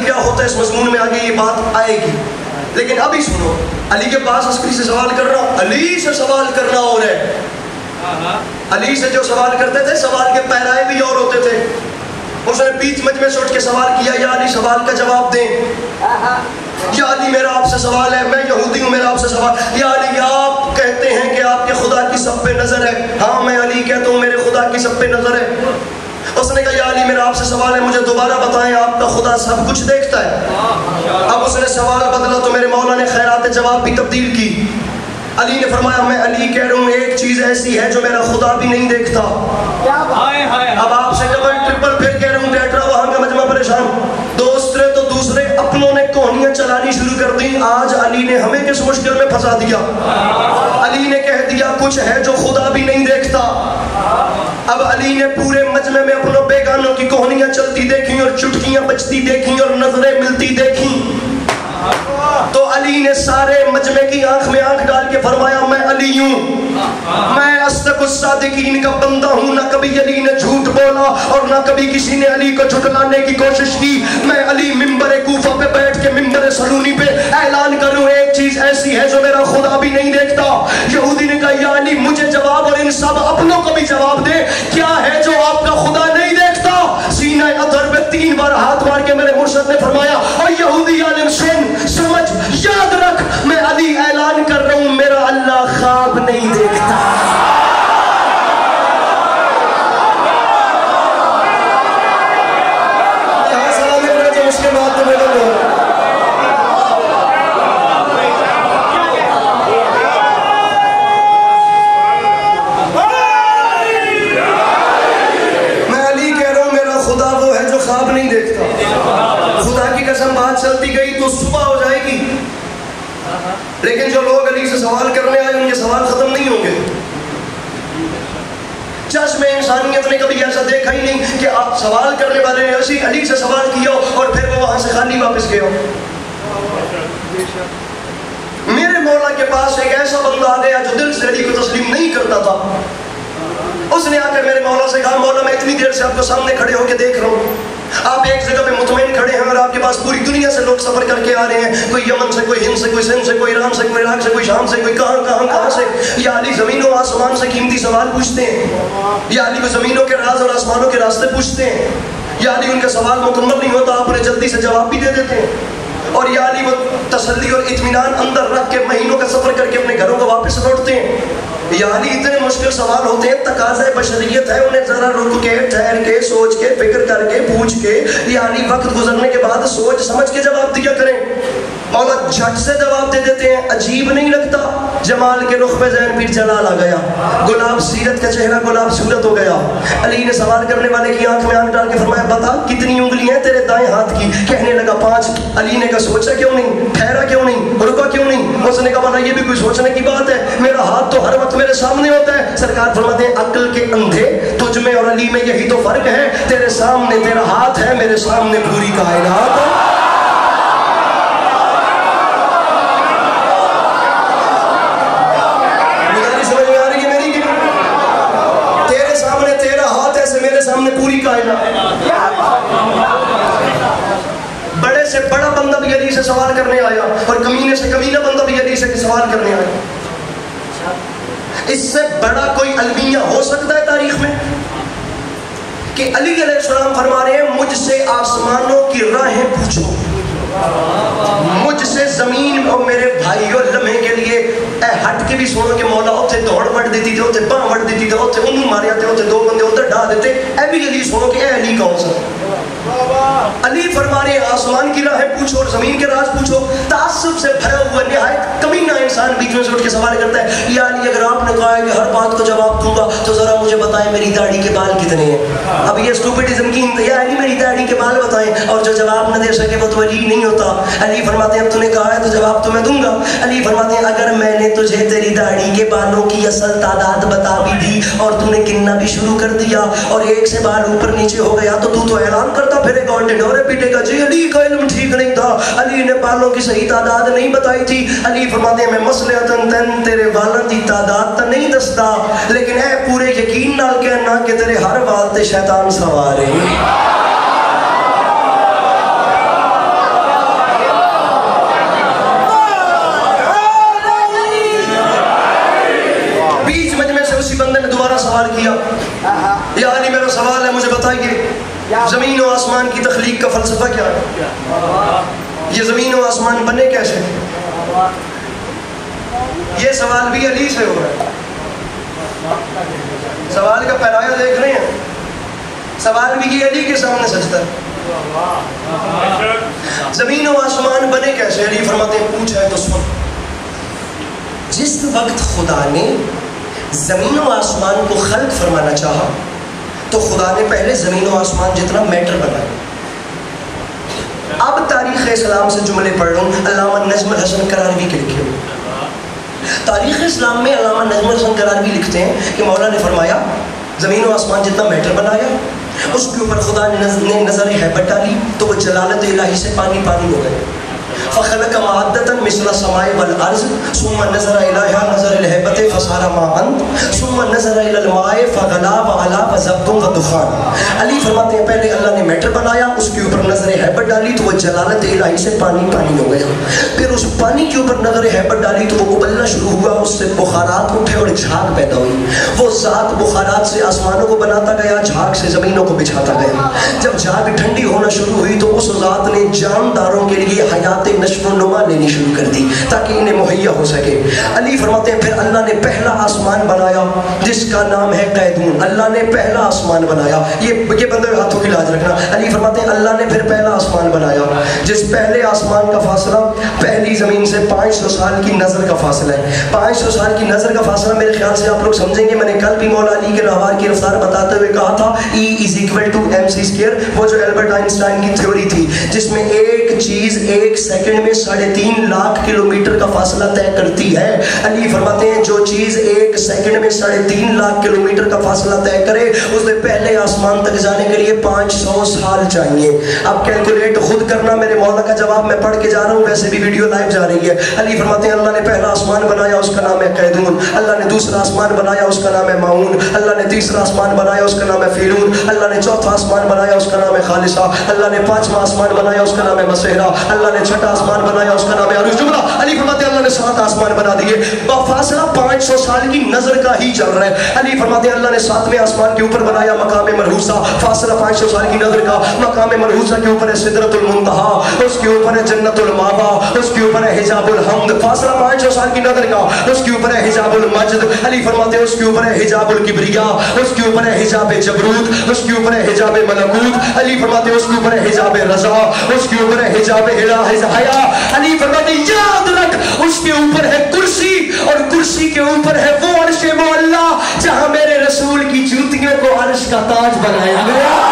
کیا ہوتا ہے اس مضمون میں آگے یہ بات آئے گی، لیکن ابھی سنو، علی کے پاس عسکری سے سوال کرنا، علی سے سوال کرنا اور ہے۔ علی سے جو سوال کرتے تھے سوال کے پیرائے بھی اور ہوتے تھے۔ اس نے بیچ مجمع سے اٹھ کے سوال کیا، یا علی سوال کا جواب دیں، یا علی میرا آپ سے سوال ہے، میں یہودی ہوں، میرا آپ سے سوال، یا علی آپ کہتے ہیں کہ آپ کے خدا کی سب پہ نظر ہے، ہاں میں علی کہتا ہوں میرے خدا کی سب پہ نظر ہے۔ اس نے کہا یا علی میرا آپ سے سوال ہے، مجھے دوبارہ بتائیں آپ کا خدا سب کچھ دیکھتا ہے؟ اب اس نے سوال بدلا تو میرے مولا نے خیرات جواب بھی تبدیل کی۔ علی نے فرمایا میں علی کہہ رہا ہوں ایک چیز ایسی ہے جو میرا خدا بھی نہیں دیکھتا۔ اب آپ سے ڈبل ٹرپل پھر کہہ رہا ہوں، بیٹھ رہا وہاں کا مجمع پریشان، دوسرے تو دوسرے اپنوں نے کوہنیاں چلانی شروع کر دی، آج علی نے ہمیں کس مشکل میں پھنسا دیا۔ علی نے کہہ دیا کچھ ہے جو خدا بھی نہیں دیکھتا۔ اب علی نے پورے مجمع میں اپنوں بیگانوں کی کوہنیاں چلتی دیکھیں اور چٹکیاں بجتی دیکھیں اور نظریں ملتی دیکھیں، تو علی نے سارے مجمع کی آنکھ میں آنکھ ڈال کے فرمایا میں علی ہوں، میں اصدق الصادقین کا بندہ ہوں، نہ کبھی علی نے جھوٹ بولا اور نہ کبھی کسی نے علی کو جھٹلانے کی کوشش کی۔ میں علی ممبر کوفہ پہ بیٹھ کے ممبر سلونی پہ اعلان کروں ایک چیز ایسی ہے جو میرا خدا بھی نہیں دیکھتا۔ یہودی نے کہا یا علی مجھے جواب اور ان سب اپنوں کو بھی جواب دے، کیا ہے جو آپ کا خدا نہیں دیکھتا؟ سینہ اطہر پہ 3 بار ہاتھ مار کے میرے مرشد نے فرمایا اور یہودی عالم سن سمجھ یاد رکھ، میں علی اعلان کر رہا ہوں میرا اللہ خواب نہیں دیکھتا۔ یہاں سلام کرنا جو اس کے بعد تو میرے لوگ خواب نہیں دیکھتا۔ خدا کی قسم بات چلتی گئی تو صبح ہو جائے گی، لیکن جو لوگ علی سے سوال کرنے آئے ان کے سوال ختم نہیں ہوں گے۔ چشم انسانیت نے کبھی ایسا دیکھا ہی نہیں کہ آپ سوال کرنے والے نے اسی علی سے سوال کیا اور پھر وہ وہاں سے خالی واپس گیا۔ میرے مولا کے پاس ایک ایسا بندہ آ گیا جو دل سے علی کو تسلیم نہیں کرتا تھا۔ اس نے آ کر میرے مولا سے کہا مولا میں اتنی دیر سے آپ کو سامنے کھڑے ہو کے دیکھ رہا ہوں، آپ ایک جگہ پہ مطمئن کھڑے ہیں اور آپ کے پاس پوری دنیا سے لوگ سفر کر کے آ رہے ہیں، کوئی یمن سے، کوئی ہند سے، کوئی سندھ سے، کوئی ایران سے، کوئی عراق سے، کوئی شام سے، کوئی کہاں سے۔ یا علی زمینوں آسمان سے قیمتی سوال پوچھتے ہیں، یا علی کو زمینوں کے راز اور آسمانوں کے راستے پوچھتے ہیں، یا علی ان کا سوال مکمل نہیں ہوتا آپ انہیں جلدی سے جواب بھی دے دیتے ہیں، اور یا علی وہ تسلی اور اطمینان اندر رکھ کے مہینوں کا سفر کر کے اپنے گھروں کو واپس لوٹتے ہیں۔ یا علی اتنے مشکل سوال ہوتے ہیں، تقاضۂ بشریت ہے، انہیں ذرا رک کے ٹھہر کے سوچ کے فکر کر کے پوچھ کے، یا علی وقت گزرنے کے بعد سوچ سمجھ کے جواب دیا کریں۔ مولا جھٹ سے جواب دے دیتے ہیں، عجیب نہیں لگتا؟ جمال کے رخ پہ ذہن پیر جلال آ گیا، گلاب سیرت کا چہرہ گلاب صورت ہو گیا۔ علی نے سوال کرنے والے کی آنکھ میں آنکھ ڈال کے فرمایا بتا کتنی انگلی ہیں تیرے دائیں ہاتھ کی؟ کہنے لگا 5۔ علی نے کہا سوچا کیوں نہیں، ٹھہرا کیوں نہیں، رکا کیوں نہیں؟ اس نے کہا مولا یہ بھی کوئی سوچنے کی بات ہے، میرا ہاتھ تو ہر وقت میرے سامنے ہوتا ہے۔ سرکار فرماتے ہیں عقل کے اندھے تجھ میں اور علی میں یہی تو فرق ہے، تیرے سامنے تیرا ہاتھ ہے، میرے سامنے پوری کائنات ہے۔ پوری کائنات، بڑے سے بڑا بندہ بھی علی سے سوال کرنے آیا اور کمینے سے کمینہ بندہ بھی علی سے سوال کرنے آیا۔ اس سے بڑا کوئی المیہ ہو سکتا ہے تاریخ میں کہ علی علیہ السلام فرما رہے ہیں مجھ سے آسمانوں کی راہیں پوچھو، مجھ سے زمین اور میرے بھائیوں لمحے کے لیے اے ہٹ کے بھی سنو کہ مولا اتھے دوڑ وڑ دیتی تھے، اتھے باں وڑ دیتی تھے، اتھے انہوں مارے آتے، اتھے 2 بندے اتھے ڈھا دیتے، اے بھی علی سنو کہ اے علی کون سا؟ علی فرما رہے ہیں آسمان کی راہیں پوچھو اور زمین کے راز پوچھو۔ تعصب سے بھرا ہوا نہایت کمینہ انسان بیچ میں سے اٹھ کے سوال کرتا ہے یا علی اگر آپ نے کہا ہے کہ ہر بات کو جواب دوں گا تو ذرا مجھے بتائیں میری داڑھی کے بال کتنے ہیں؟ اب یہ اسٹوپڈزم کی یا علی میری داڑھی کے بال بتائیں، اور جو جواب نہ دے سکے وہ تو علی نہیں ہوتا۔ علی فرماتے ہیں اب تو نے کہا ہے تو جواب تو میں دوں گا۔ علی فرماتے ہیں اگر میں نے تجھے تیری داڑھی کے بالوں کی اصل تعداد بتا بھی دی اور تو نے گننا بھی شروع کر دیا اور 1 سے بال اوپر نیچے ہو گیا تو اعلان کرتا پھر ایک اور ڈنڈورے پیٹے گا جی علی کا علم ٹھیک نہیں تھا، علی نے بالوں کی صحیح تعداد نہیں بتائی تھی۔ علی فرماتے ہیں میں مسلحتن تن تیرے بالوں کی تعداد تا نہیں دستا، لیکن اے پورے یقین نال کہنا کہ تیرے ہر بال تے شیطان سوار ہے۔ زمین و آسمان کی تخلیق کا فلسفہ کیا ہے؟ یہ زمین و آسمان بنے کیسے؟ یہ سوال بھی علی سے ہو رہا ہے. سوال کا پیرایا دیکھ رہے ہیں؟ سوال بھی یہ علی کے سامنے سجدہ ہے. زمین و آسمان بنے کیسے؟ علی فرماتے ہیں پوچھا ہے تو سن. جس وقت خدا نے زمین و آسمان کو خلق فرمانا چاہا تو خدا نے پہلے زمین و آسمان جتنا میٹر بنایا. اب تاریخ اسلام سے جملے پڑھ رہا ہوں، علامہ نجم الحسن قراروی کے لکھے ہوئے. تاریخ اسلام میں علامہ نجم الحسن قراروی لکھتے ہیں کہ مولا نے فرمایا زمین و آسمان جتنا میٹر بنایا، اس کے اوپر خدا نے نظر ہیبت ڈالی تو وہ جلالت الہی سے پانی پانی ہو گئے. فخلق مادة مثل السماء والارض ثم نظر اليها نظر الهیبت فصار ماء ثم نظر الى الماء فغلا وعلا وزبد ودخان. علی فرماتے ہیں پہلے اللہ نے میٹر بنایا، اس کے اوپر نظر ہیبت ڈالی تو وہ جلالت الہی سے پانی پانی ہو گیا. پھر اس پانی کے اوپر نظر ہیبت ڈالی تو وہ ابلنا شروع ہوا، اس سے بخارات اٹھے اور جھاگ پیدا ہوئی. وہ ذات بخارات سے آسمانوں کو بناتا گیا، جھاگ سے زمینوں کو بچھاتا گیا. جب جھاگ ٹھنڈی ہونا شروع ہوئی تو اس ذات نے جانداروں کے لیے حیات نشو و نما لینی شروع کر دی تاکہ انہیں مہیا ہو سکے. علی فرماتے ہیں پھر اللہ نے پہلا آسمان بنایا جس کا نام ہے قیدون. اللہ نے پہلا آسمان بنایا. یہ بندے ہاتھوں کی لاج رکھنا. علی فرماتے ہیں اللہ نے پھر پہلا آسمان بنایا جس پہلے آسمان کا فاصلہ پہلی زمین سے 500 سال کی نظر کا فاصلہ ہے. 500 سال کی نظر کا فاصلہ میرے خیال سے آپ لوگ سمجھیں گے. میں نے کل بھی مولا علی کے رہوار کی رفتار بتاتے ہوئے کہا تھا E=mc². وہ جو البرٹ آئنسٹائن کی تھیوری تھی جس میں ایک چیز 1 سیکنڈ میں 3.5 لاکھ کلومیٹر کا فاصلہ طے کرتی ہے. علی فرماتے ہیں جو چیز 1 سیکنڈ میں 3.5 لاکھ کلومیٹر کا فاصلہ طے کرے اس نے پہلے آسمان تک جانے کے لیے 500 سال چاہیے. اب کیلکولیٹ خود کرنا. میرے مولا کا جواب میں پڑھ کے جا رہا ہوں، ویسے بھی ویڈیو لائیو جا رہی ہے. علی فرماتے ہیں اللہ نے پہلا آسمان بنایا اس کا نام ہے قیدون. اللہ نے دوسرا آسمان بنایا اس کا نام ہے ماؤن. اللہ نے تیسرا آسمان بنایا اس کا نام ہے فیلون. اللہ نے چوتھا آسمان بنایا اس کا نام ہے خالصہ. اللہ نے 5واں آسمان بنایا اس کا نام ہے مسحرہ. اللہ نے 6واں آسمان بنایا اس کا نام ہے عروج جملہ. علی فرماتے ہیں اللہ نے 7 آسمان بنا دیے. فاصلہ 500 سال کی نظر کا ہی چل رہا ہے. علی فرماتے ہیں اللہ نے 7ویں آسمان کے اوپر بنایا مقام مرحوسہ. فاصلہ 500 سال کی نظر کا. مقام مرحوسہ کے اوپر ہے سدرۃ المنتہا، اس کے اوپر ہے جنت الماوا، اس کے اوپر ہے حجاب الحمد. فاصلہ 500 سال کی نظر کا. اس کے اوپر ہے حجاب المجد. علی فرماتے ہیں اس کے اوپر ہے حجاب الکبریا، اس کے اوپر ہے حجاب جبروت، اس کے اوپر ہے حجاب ملکوت. علی فرماتے ہیں اس کے اوپر ہے حجاب رضا، اس کے اوپر ہے حجاب حیا. علی فرماتے ہیں یاد رکھ اس کے اوپر ہے کرسی، اور کرسی کے اوپر ہے وہ عرش معلیٰ جہاں میرے رسول کی جوتیوں کو عرش کا تاج بنایا گیا.